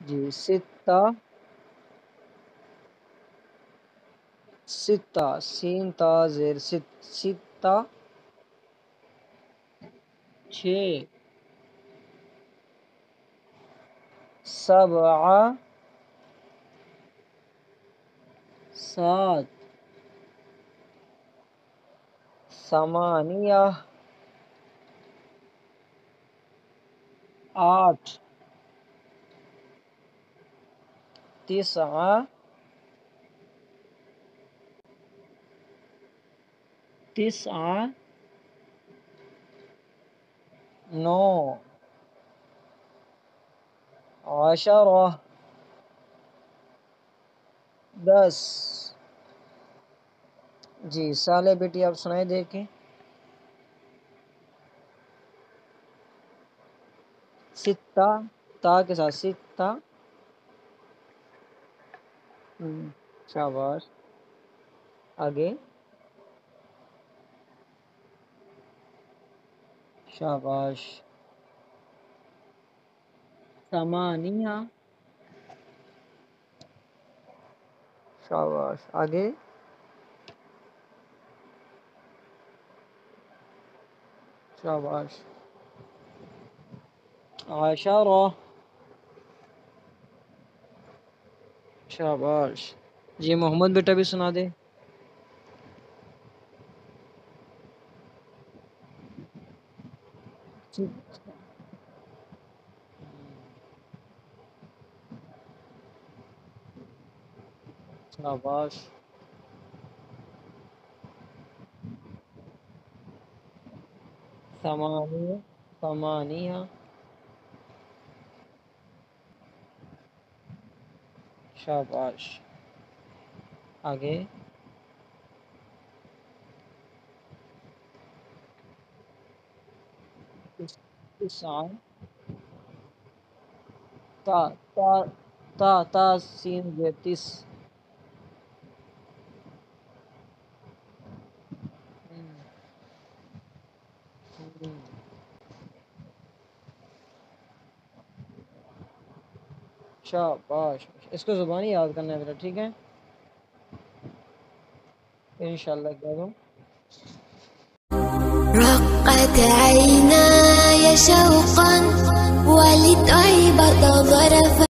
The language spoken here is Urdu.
جی ستہ، ستہ سین تا زیر ستہ، 6، سبعہ، 7، ثمانیہ، 8، تسعہ، 9، عشرہ، 10۔ جی صالح بیٹی آپ سنائے دیکھیں۔ ستہ، تا کے ساتھ ستہ، شاباش، آگے، شاباش، ثمانیہ، شاباش، آگے، شاباش، عشرہ، شاباش۔ جی محمد بیٹا بھی سنا دے۔ شاباش، ثمانیہ، ثمانیہ، شاباش، آگے، تسعہ، تا تا تا سین زیر 30، شاباش۔ اس کو زبانی یاد کرنا ہے بیٹا، ٹھیک ہے، انشاءاللہ کہہ دوں۔ رقت عيناي شوقا ولتعبط ظرفا